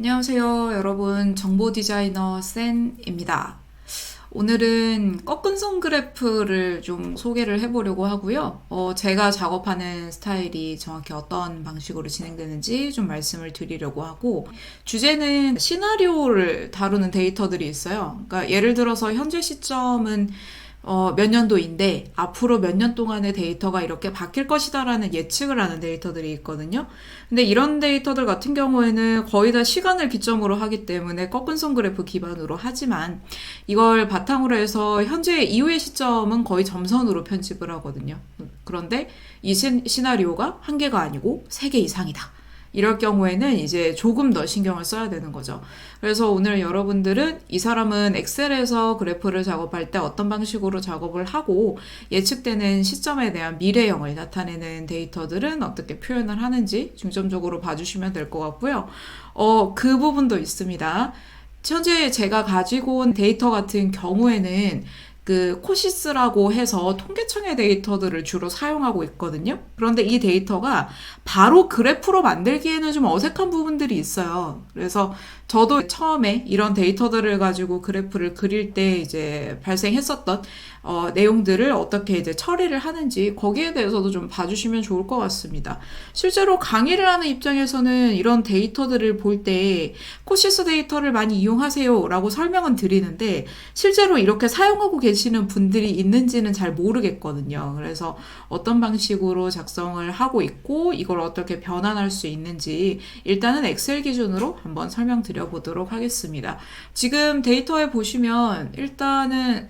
안녕하세요, 여러분. 정보 디자이너 센입니다. 오늘은 꺾은선 그래프를 좀 소개를 해보려고 하고요. 제가 작업하는 스타일이 정확히 어떤 방식으로 진행되는지 좀 말씀을 드리려고 하고, 주제는 시나리오를 다루는 데이터들이 있어요. 그러니까 예를 들어서 현재 시점은 몇 년도인데 앞으로 몇 년 동안의 데이터가 이렇게 바뀔 것이다라는 예측을 하는 데이터들이 있거든요. 근데 이런 데이터들 같은 경우에는 거의 다 시간을 기점으로 하기 때문에 꺾은선 그래프 기반으로 하지만 이걸 바탕으로 해서 현재 이후의 시점은 거의 점선으로 편집을 하거든요. 그런데 이 시나리오가 한 개가 아니고 세 개 이상이다. 이럴 경우에는 이제 조금 더 신경을 써야 되는 거죠. 그래서 오늘 여러분들은 이 사람은 엑셀에서 그래프를 작업할 때 어떤 방식으로 작업을 하고 예측되는 시점에 대한 미래형을 나타내는 데이터들은 어떻게 표현을 하는지 중점적으로 봐주시면 될 것 같고요. 그 부분도 있습니다. 현재 제가 가지고 온 데이터 같은 경우에는 그 코시스라고 해서 통계청의 데이터들을 주로 사용하고 있거든요. 그런데 이 데이터가 바로 그래프로 만들기에는 좀 어색한 부분들이 있어요. 그래서 저도 처음에 이런 데이터들을 가지고 그래프를 그릴 때 이제 발생했었던 내용들을 어떻게 이제 처리를 하는지 거기에 대해서도 좀 봐주시면 좋을 것 같습니다. 실제로 강의를 하는 입장에서는 이런 데이터들을 볼 때 코시스 데이터를 많이 이용하세요 라고 설명은 드리는데 실제로 이렇게 사용하고 계시는 분들이 있는지는 잘 모르겠거든요. 그래서 어떤 방식으로 작성을 하고 있고 이걸 어떻게 변환할 수 있는지 일단은 엑셀 기준으로 한번 설명드려보도록 하겠습니다. 지금 데이터에 보시면 일단은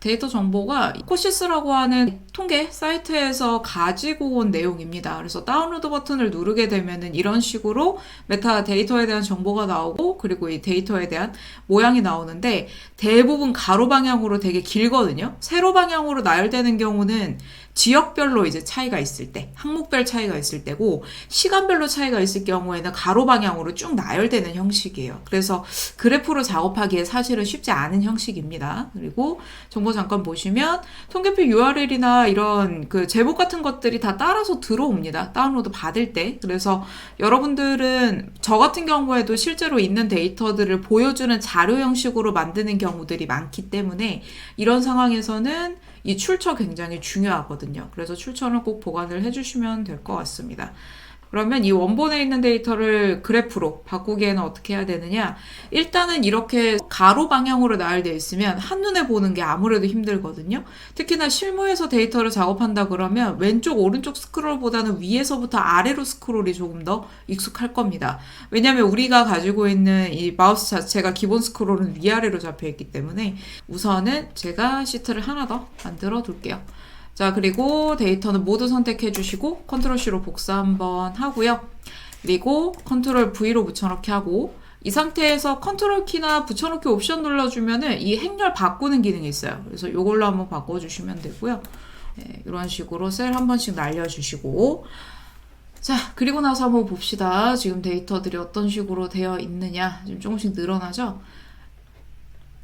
데이터 정보가 코시스라고 하는 통계 사이트에서 가지고 온 내용입니다. 그래서 다운로드 버튼을 누르게 되면은 이런 식으로 메타 데이터에 대한 정보가 나오고 그리고 이 데이터에 대한 모양이 나오는데 대부분 가로 방향으로 되게 길거든요. 세로 방향으로 나열되는 경우는 지역별로 이제 차이가 있을 때, 항목별 차이가 있을 때고 시간별로 차이가 있을 경우에는 가로 방향으로 쭉 나열되는 형식이에요. 그래서 그래프로 작업하기에 사실은 쉽지 않은 형식입니다. 그리고 정보 잠깐 보시면 통계표 URL이나 이런 그 제목 같은 것들이 다 따라서 들어옵니다. 다운로드 받을 때. 그래서 여러분들은 저 같은 경우에도 실제로 있는 데이터들을 보여주는 자료 형식으로 만드는 경우들이 많기 때문에 이런 상황에서는 이 출처 굉장히 중요하거든요. 그래서 출처는 꼭 보관을 해주시면 될 것 같습니다. 그러면 이 원본에 있는 데이터를 그래프로 바꾸기에는 어떻게 해야 되느냐? 일단은 이렇게 가로 방향으로 나열되어 있으면 한눈에 보는 게 아무래도 힘들거든요. 특히나 실무에서 데이터를 작업한다 그러면 왼쪽 오른쪽 스크롤보다는 위에서부터 아래로 스크롤이 조금 더 익숙할 겁니다. 왜냐하면 우리가 가지고 있는 이 마우스 자체가 기본 스크롤은 위아래로 잡혀 있기 때문에 우선은 제가 시트를 하나 더 만들어 둘게요. 자, 그리고 데이터는 모두 선택해 주시고 컨트롤 C로 복사 한번 하고요. 그리고 컨트롤 V로 붙여넣기 하고 이 상태에서 컨트롤 키나 붙여넣기 옵션 눌러주면은 이 행렬 바꾸는 기능이 있어요. 그래서 이걸로 한번 바꿔주시면 되고요. 네, 이런 식으로 셀 한 번씩 날려주시고 자, 그리고 나서 한번 봅시다. 지금 데이터들이 어떤 식으로 되어 있느냐. 지금 조금씩 늘어나죠?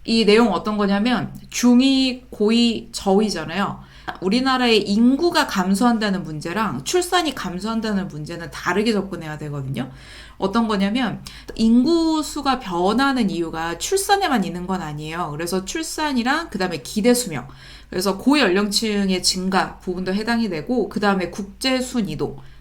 이 내용 어떤 거냐면 중위, 고위, 저위잖아요. 우리나라의 인구가 감소한다는 문제랑 출산이 감소한다는 문제는 다르게 접근해야 되거든요. 어떤 거냐면 인구수가 변하는 이유가 출산에만 있는 건 아니에요. 그래서 출산이랑 그 다음에 기대 수명, 그래서 고연령층의 증가 부분도 해당이 되고 그 다음에 국제순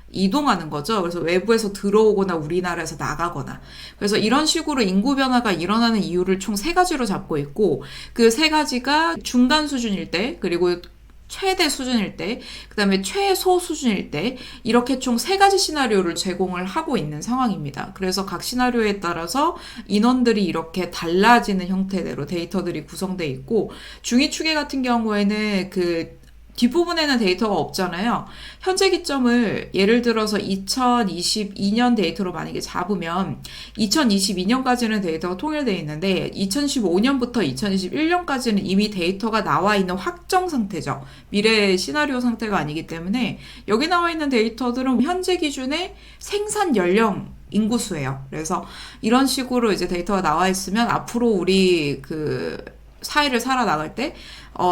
이동하는 거죠. 그래서 외부에서 들어오거나 우리나라에서 나가거나. 그래서 이런 식으로 인구 변화가 일어나는 이유를 총 세 가지로 잡고 있고 그 세 가지가 중간 수준일 때 그리고 최대 수준일 때, 그 다음에 최소 수준일 때 이렇게 총 세 가지 시나리오를 제공을 하고 있는 상황입니다. 그래서 각 시나리오에 따라서 인원들이 이렇게 달라지는 형태대로 데이터들이 구성되어 있고 중위축에 같은 경우에는 그 뒷부분에는 데이터가 없잖아요. 현재 기점을 예를 들어서 2022년 데이터로 만약에 잡으면 2022년까지는 데이터가 통일되어 있는데 2015년부터 2021년까지는 이미 데이터가 나와 있는 확정 상태죠. 미래 시나리오 상태가 아니기 때문에 여기 나와 있는 데이터들은 현재 기준의 생산 연령 인구수예요. 그래서 이런 식으로 이제 데이터가 나와 있으면 앞으로 우리 그 사회를 살아나갈 때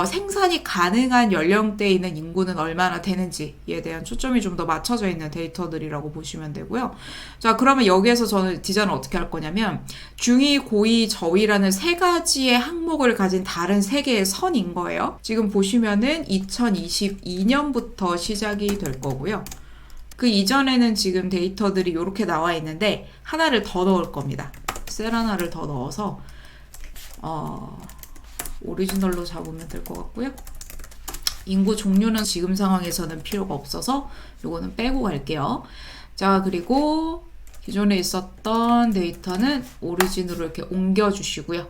생산이 가능한 연령대에 있는 인구는 얼마나 되는지에 대한 초점이 좀 더 맞춰져 있는 데이터들이라고 보시면 되고요. 자, 그러면 여기에서 저는 디자인을 어떻게 할 거냐면 중위, 고위, 저위라는 세 가지의 항목을 가진 다른 세 개의 선인 거예요. 지금 보시면은 2022년부터 시작이 될 거고요. 그 이전에는 지금 데이터들이 이렇게 나와 있는데 하나를 더 넣을 겁니다. 셀 하나를 더 넣어서 오리지널로 잡으면 될 것 같고요. 인구 종류는 지금 상황에서는 필요가 없어서 요거는 빼고 갈게요. 자, 그리고 기존에 있었던 데이터는 오리진으로 이렇게 옮겨주시고요.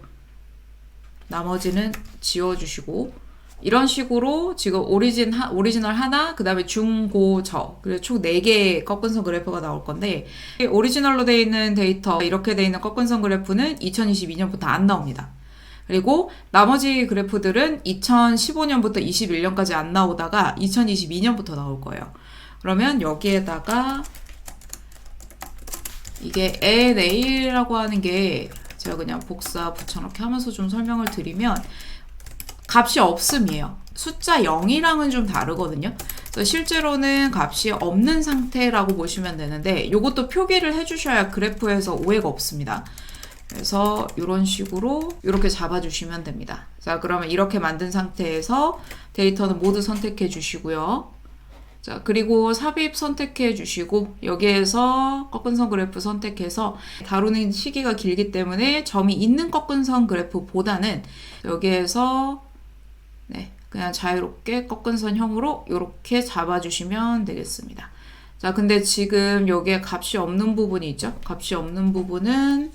나머지는 지워주시고 이런 식으로 지금 오리지널 하나, 그 다음에 중, 고, 저 그래서 총 4개의 꺾은선 그래프가 나올 건데 오리지널로 되어 있는 데이터 이렇게 되어 있는 꺾은선 그래프는 2022년부터 안 나옵니다. 그리고 나머지 그래프들은 2015년부터 21년까지 안 나오다가 2022년부터 나올 거예요. 그러면 여기에다가 이게 NA라고 하는 게 제가 그냥 복사 붙여넣기 하면서 좀 설명을 드리면 값이 없음이에요. 숫자 0이랑은 좀 다르거든요. 그래서 실제로는 값이 없는 상태라고 보시면 되는데 이것도 표기를 해주셔야 그래프에서 오해가 없습니다. 그래서 이런 식으로 이렇게 잡아주시면 됩니다. 자, 그러면 이렇게 만든 상태에서 데이터는 모두 선택해 주시고요. 자, 그리고 삽입 선택해 주시고 여기에서 꺾은선 그래프 선택해서 다루는 시기가 길기 때문에 점이 있는 꺾은선 그래프보다는 여기에서 그냥 자유롭게 꺾은선형으로 이렇게 잡아주시면 되겠습니다. 자, 근데 지금 여기에 값이 없는 부분이 있죠? 값이 없는 부분은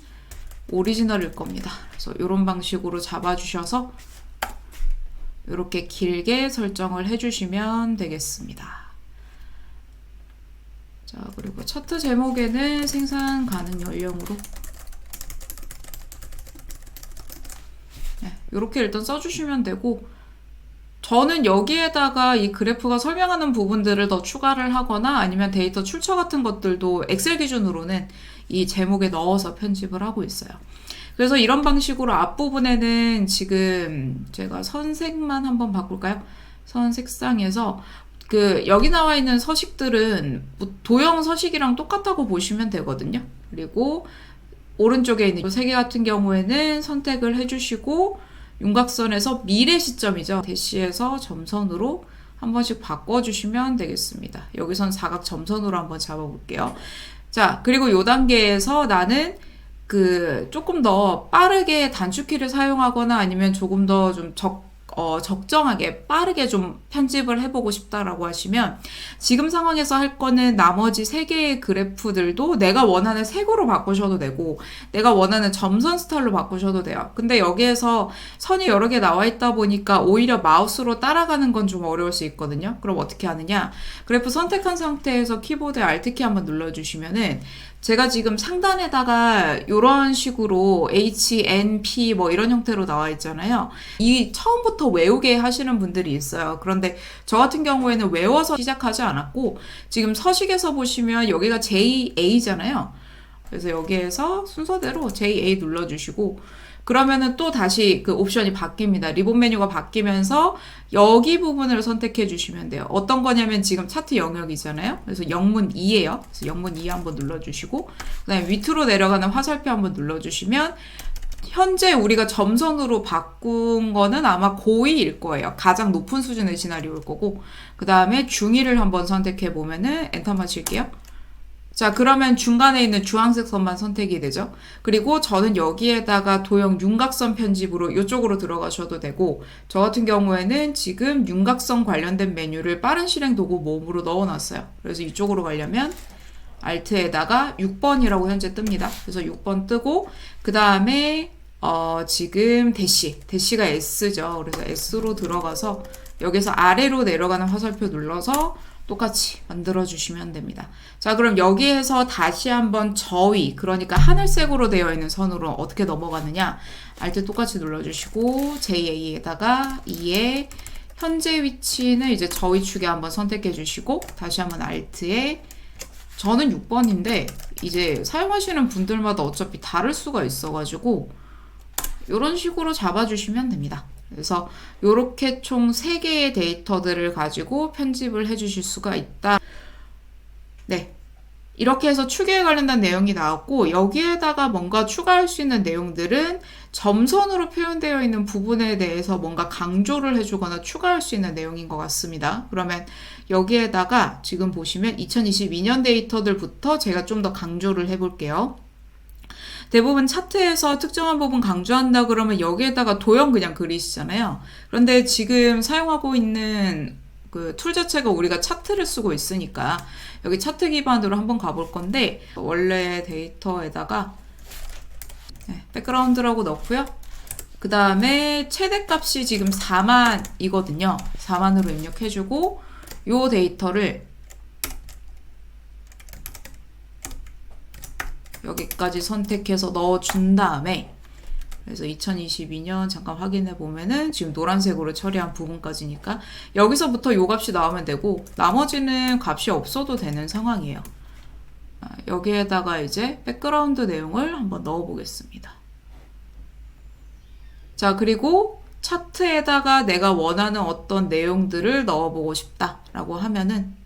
오리지널일 겁니다. 그래서 이런 방식으로 잡아주셔서 이렇게 길게 설정을 해주시면 되겠습니다. 자, 그리고 차트 제목에는 생산 가능 연령으로 이렇게 일단 써주시면 되고 저는 여기에다가 이 그래프가 설명하는 부분들을 더 추가를 하거나 아니면 데이터 출처 같은 것들도 엑셀 기준으로는 이 제목에 넣어서 편집을 하고 있어요. 그래서 이런 방식으로 앞부분에는 지금 제가 선색만 한번 바꿀까요? 선 색상에서 여기 나와 있는 서식들은 도형 서식이랑 똑같다고 보시면 되거든요. 그리고 오른쪽에 있는 이 세 개 같은 경우에는 선택을 해주시고 윤곽선에서 미래 시점이죠. 대시에서 점선으로 한 번씩 바꿔주시면 되겠습니다. 여기선 사각 점선으로 한번 잡아볼게요. 자, 그리고 이 단계에서 나는 조금 더 빠르게 단축키를 사용하거나 아니면 조금 더 좀 적정하게 빠르게 좀 편집을 해보고 싶다라고 하시면 지금 상황에서 할 거는 나머지 3개의 그래프들도 내가 원하는 색으로 바꾸셔도 되고 내가 원하는 점선 스타일로 바꾸셔도 돼요. 근데 여기에서 선이 여러 개 나와 있다 보니까 오히려 마우스로 따라가는 건 좀 어려울 수 있거든요. 그럼 어떻게 하느냐? 그래프 선택한 상태에서 키보드에 Alt키 한번 눌러주시면은 제가 지금 상단에다가 이런 식으로 HNP 뭐 이런 형태로 나와 있잖아요. 이 처음부터 외우게 하시는 분들이 있어요. 그런데 저 같은 경우에는 외워서 시작하지 않았고 지금 서식에서 보시면 여기가 JA잖아요. 그래서 여기에서 순서대로 JA 눌러주시고 그러면은 또 다시 그 옵션이 바뀝니다. 리본 메뉴가 바뀌면서 여기 부분을 선택해 주시면 돼요. 어떤 거냐면 지금 차트 영역이잖아요. 그래서 영문 2예요. 그래서 영문 2 한번 눌러주시고 그 다음에 밑으로 내려가는 화살표 한번 눌러주시면 현재 우리가 점선으로 바꾼 거는 아마 고위일 거예요. 가장 높은 수준의 시나리오일 거고 그 다음에 중위를 한번 선택해 보면은 엔터만 칠게요. 자, 그러면 중간에 있는 주황색 선만 선택이 되죠. 그리고 저는 여기에다가 도형 윤곽선 편집으로 이쪽으로 들어가셔도 되고 저 같은 경우에는 지금 윤곽선 관련된 메뉴를 빠른 실행 도구 모음으로 넣어놨어요. 그래서 이쪽으로 가려면 Alt에다가 6번이라고 현재 뜹니다. 그래서 6번 뜨고 그 다음에 지금 대시가 S죠. 그래서 S로 들어가서 여기서 아래로 내려가는 화살표 눌러서 똑같이 만들어 주시면 됩니다. 자, 그럼 여기에서 다시 한번 저위, 그러니까 하늘색으로 되어 있는 선으로 어떻게 넘어가느냐? Alt 똑같이 눌러주시고 JA에다가 2의 현재 위치는 이제 저위축에 한번 선택해 주시고 다시 한번 Alt에 저는 6번인데 이제 사용하시는 분들마다 어차피 다를 수가 있어가지고 이런 식으로 잡아주시면 됩니다. 그래서 이렇게 총 3개의 데이터들을 가지고 편집을 해주실 수가 있다. 네. 이렇게 해서 추계에 관련된 내용이 나왔고, 여기에다가 뭔가 추가할 수 있는 내용들은 점선으로 표현되어 있는 부분에 대해서 뭔가 강조를 해주거나 추가할 수 있는 내용인 것 같습니다. 그러면 여기에다가 지금 보시면 2022년 데이터들부터 제가 좀 더 강조를 해볼게요. 대부분 차트에서 특정한 부분 강조한다 그러면 여기에다가 도형 그냥 그리시잖아요. 그런데 지금 사용하고 있는 그 툴 자체가 우리가 차트를 쓰고 있으니까 여기 차트 기반으로 한번 가볼 건데, 원래 데이터에다가 백그라운드라고 넣고요. 그 다음에 최대값이 지금 4만이거든요. 4만으로 입력해주고 요 데이터를 여기까지 선택해서 넣어준 다음에, 그래서 2022년 잠깐 확인해 보면은 지금 노란색으로 처리한 부분까지니까 여기서부터 요 값이 나오면 되고, 나머지는 값이 없어도 되는 상황이에요. 여기에다가 이제 백그라운드 내용을 한번 넣어 보겠습니다. 자, 그리고 차트에다가 내가 원하는 어떤 내용들을 넣어 보고 싶다 라고 하면은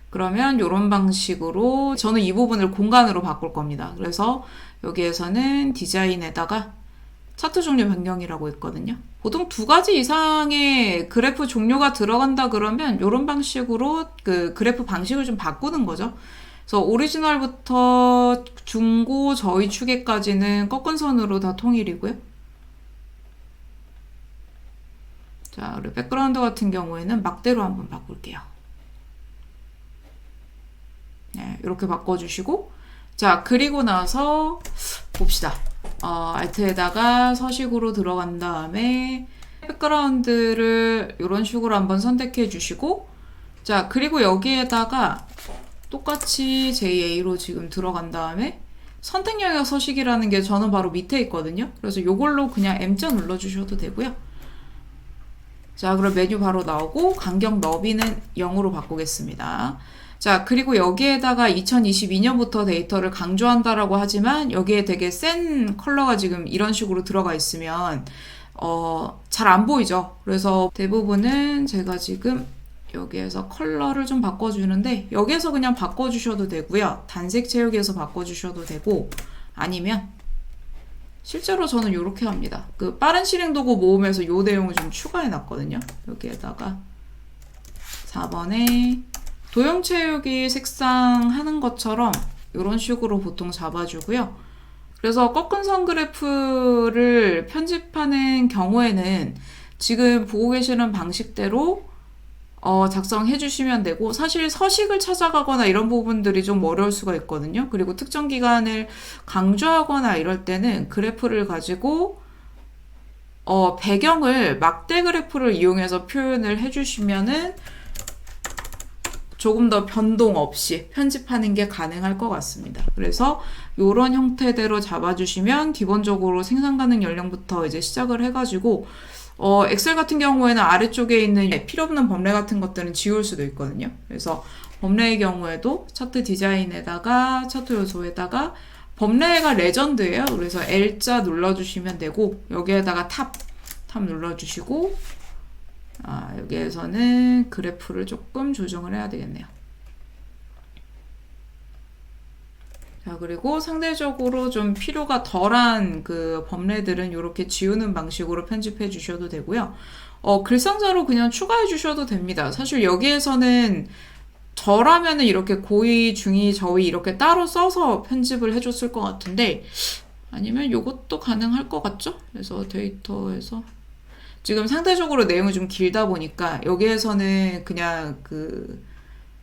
그러면 이런 방식으로 저는 이 부분을 공간으로 바꿀 겁니다. 그래서 여기에서는 디자인에다가 차트 종류 변경이라고 있거든요. 보통 2가지 이상의 그래프 종류가 들어간다 그러면 이런 방식으로 그 그래프 방식을 좀 바꾸는 거죠. 그래서 오리지널부터 중고 저희 추계까지는 꺾은 선으로 다 통일이고요. 자, 그리고 백그라운드 같은 경우에는 막대로 한번 바꿀게요. 네, 이렇게 바꿔주시고, 자, 그리고 나서 봅시다. 알트에다가 서식으로 들어간 다음에 백그라운드를 이런 식으로 한번 선택해 주시고, 자, 그리고 여기에다가 똑같이 JA로 지금 들어간 다음에 선택 영역 서식이라는 게 저는 바로 밑에 있거든요. 그래서 이걸로 그냥 M자 눌러주셔도 되고요. 자, 그럼 메뉴 바로 나오고 간격 너비는 0으로 바꾸겠습니다. 자, 그리고 여기에다가 2022년부터 데이터를 강조한다라고 하지만 여기에 되게 센 컬러가 지금 이런 식으로 들어가 있으면 잘 안 보이죠. 그래서 대부분은 제가 지금 여기에서 컬러를 좀 바꿔주는데, 여기에서 그냥 바꿔주셔도 되고요. 단색 채우기에서 바꿔주셔도 되고, 아니면 실제로 저는 이렇게 합니다. 그 빠른 실행 도구 모음에서 요 내용을 좀 추가해 놨거든요. 여기에다가 4번에 도형 채우기 색상 하는 것처럼 이런 식으로 보통 잡아주고요. 그래서 꺾은 선 그래프를 편집하는 경우에는 지금 보고 계시는 방식대로 작성해 주시면 되고, 사실 서식을 찾아가거나 이런 부분들이 좀 어려울 수가 있거든요. 그리고 특정 기간을 강조하거나 이럴 때는 그래프를 가지고 배경을 막대 그래프를 이용해서 표현을 해주시면은 조금 더 변동 없이 편집하는 게 가능할 것 같습니다. 그래서 이런 형태대로 잡아주시면 기본적으로 생산 가능 연령부터 이제 시작을 해가지고 엑셀 같은 경우에는 아래쪽에 있는 필요 없는 범례 같은 것들은 지울 수도 있거든요. 그래서 범례의 경우에도 차트 디자인에다가 차트 요소에다가 범례가 레전드예요. 그래서 L자 눌러주시면 되고, 여기에다가 탑 눌러주시고, 여기에서는 그래프를 조금 조정을 해야 되겠네요. 자, 그리고 상대적으로 좀 필요가 덜한 그 범례들은 이렇게 지우는 방식으로 편집해 주셔도 되고요. 글상자로 그냥 추가해 주셔도 됩니다. 사실 여기에서는 저라면은 이렇게 고의, 중의, 저의 이렇게 따로 써서 편집을 해줬을 것 같은데, 아니면 이것도 가능할 것 같죠? 그래서 데이터에서 지금 상대적으로 내용이 좀 길다 보니까 여기에서는 그냥 그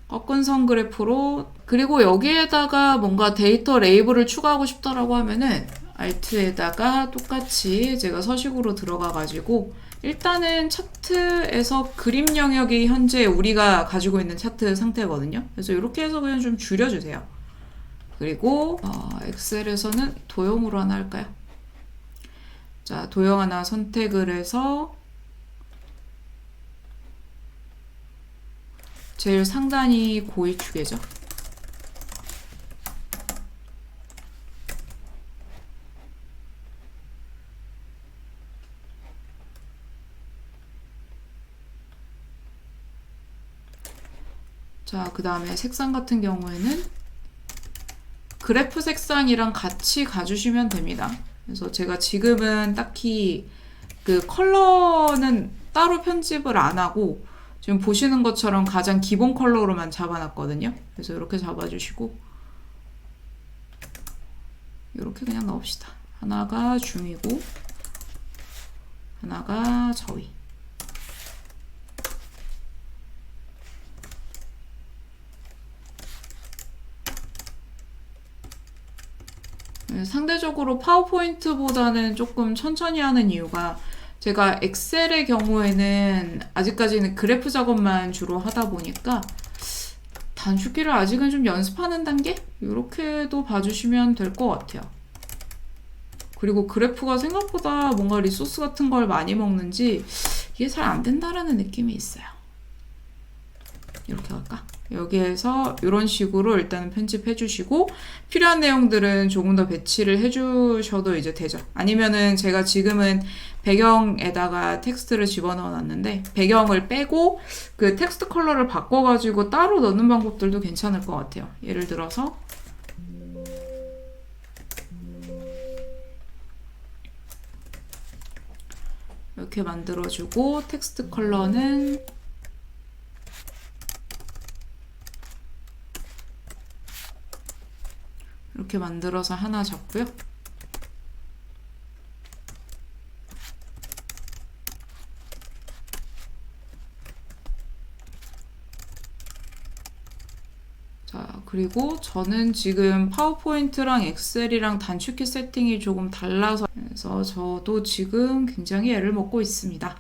꺾은 선 그래프로, 그리고 여기에다가 뭔가 데이터 레이블을 추가하고 싶다라고 하면은 알트에다가 똑같이 제가 서식으로 들어가 가지고 일단은 차트에서 그림 영역이 현재 우리가 가지고 있는 차트 상태거든요. 그래서 이렇게 해서 그냥 좀 줄여주세요. 그리고 엑셀에서는 도형으로 하나 할까요? 자, 도형 하나 선택을 해서 제일 상단이 고위축이죠. 자, 그 다음에 색상 같은 경우에는 그래프 색상이랑 같이 가주시면 됩니다. 그래서 제가 지금은 딱히 그 컬러는 따로 편집을 안 하고 지금 보시는 것처럼 가장 기본 컬러로만 잡아놨거든요. 그래서 이렇게 잡아주시고 이렇게 그냥 넣읍시다. 하나가 중이고 하나가 저위. 상대적으로 파워포인트보다는 조금 천천히 하는 이유가 제가 엑셀의 경우에는 아직까지는 그래프 작업만 주로 하다 보니까 단축키를 아직은 좀 연습하는 단계? 이렇게도 봐주시면 될 것 같아요. 그리고 그래프가 생각보다 뭔가 리소스 같은 걸 많이 먹는지 이게 잘 안 된다라는 느낌이 있어요. 이렇게 할까? 여기에서 이런 식으로 일단은 편집해 주시고 필요한 내용들은 조금 더 배치를 해 주셔도 이제 되죠. 아니면은 제가 지금은 배경에다가 텍스트를 집어넣어 놨는데 배경을 빼고 그 텍스트 컬러를 바꿔 가지고 따로 넣는 방법들도 괜찮을 것 같아요. 예를 들어서 이렇게 만들어주고 텍스트 컬러는 이렇게 만들어서 하나 잡고요. 자, 그리고 저는 지금 파워포인트랑 엑셀이랑 단축키 세팅이 조금 달라서 그래서 저도 지금 굉장히 애를 먹고 있습니다.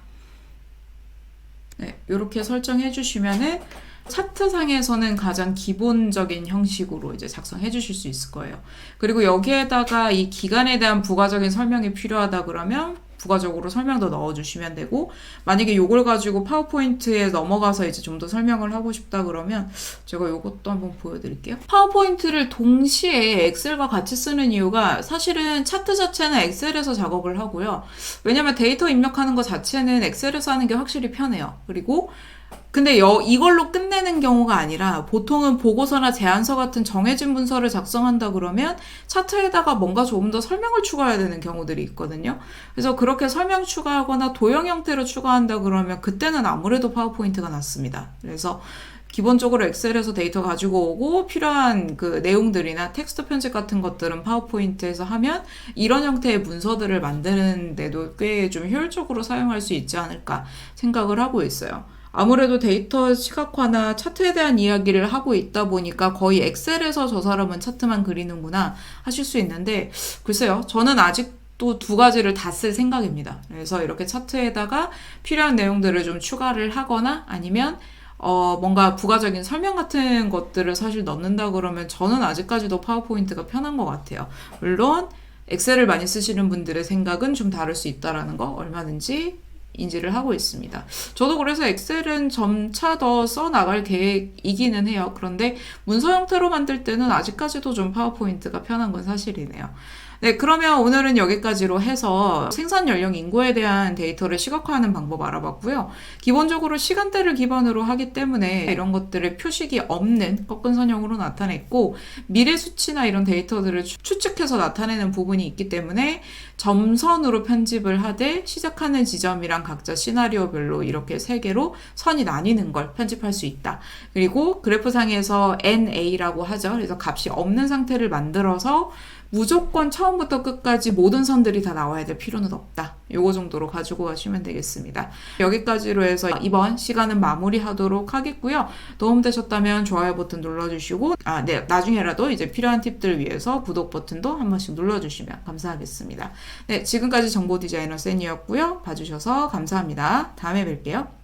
네, 이렇게 설정해 주시면은 차트상에서는 가장 기본적인 형식으로 이제 작성해 주실 수 있을 거예요. 그리고 여기에다가 이 기간에 대한 부가적인 설명이 필요하다 그러면 부가적으로 설명도 넣어주시면 되고 만약에 이걸 가지고 파워포인트에 넘어가서 이제 좀 더 설명을 하고 싶다 그러면 제가 이것도 한번 보여드릴게요. 파워포인트를 동시에 엑셀과 같이 쓰는 이유가 사실은 차트 자체는 엑셀에서 작업을 하고요. 왜냐면 데이터 입력하는 거 자체는 엑셀에서 하는 게 확실히 편해요. 그리고 근데 이걸로 끝내는 경우가 아니라 보통은 보고서나 제안서 같은 정해진 문서를 작성한다 그러면 차트에다가 뭔가 조금 더 설명을 추가해야 되는 경우들이 있거든요. 그래서 그렇게 설명 추가하거나 도형 형태로 추가한다 그러면 그때는 아무래도 파워포인트가 낫습니다. 그래서 기본적으로 엑셀에서 데이터 가지고 오고 필요한 그 내용들이나 텍스트 편집 같은 것들은 파워포인트에서 하면 이런 형태의 문서들을 만드는 데도 꽤 좀 효율적으로 사용할 수 있지 않을까 생각을 하고 있어요. 아무래도 데이터 시각화나 차트에 대한 이야기를 하고 있다 보니까 거의 엑셀에서 저 사람은 차트만 그리는구나 하실 수 있는데 글쎄요, 저는 아직도 두 가지를 다 쓸 생각입니다. 그래서 이렇게 차트에다가 필요한 내용들을 좀 추가를 하거나 아니면 뭔가 부가적인 설명 같은 것들을 사실 넣는다 그러면 저는 아직까지도 파워포인트가 편한 것 같아요. 물론 엑셀을 많이 쓰시는 분들의 생각은 좀 다를 수 있다라는 거 얼마든지 인지를 하고 있습니다. 저도 그래서 엑셀은 점차 더 써나갈 계획이기는 해요. 그런데 문서 형태로 만들 때는 아직까지도 좀 파워포인트가 편한 건 사실이네요. 네, 그러면 오늘은 여기까지로 해서 생산 연령 인구에 대한 데이터를 시각화하는 방법 알아봤고요. 기본적으로 시간대를 기반으로 하기 때문에 이런 것들을 표식이 없는 꺾은 선형으로 나타냈고 미래 수치나 이런 데이터들을 추측해서 나타내는 부분이 있기 때문에 점선으로 편집을 하되 시작하는 지점이랑 각자 시나리오별로 이렇게 세 개로 선이 나뉘는 걸 편집할 수 있다. 그리고 그래프상에서 NA라고 하죠. 그래서 값이 없는 상태를 만들어서 무조건 처음부터 끝까지 모든 선들이 다 나와야 될 필요는 없다. 요거 정도로 가지고 가시면 되겠습니다. 여기까지로 해서 이번 시간은 마무리하도록 하겠고요. 도움되셨다면 좋아요 버튼 눌러주시고 네, 나중에라도 이제 필요한 팁들 위해서 구독 버튼도 한 번씩 눌러주시면 감사하겠습니다. 네, 지금까지 정보 디자이너 센이었고요. 봐주셔서 감사합니다. 다음에 뵐게요.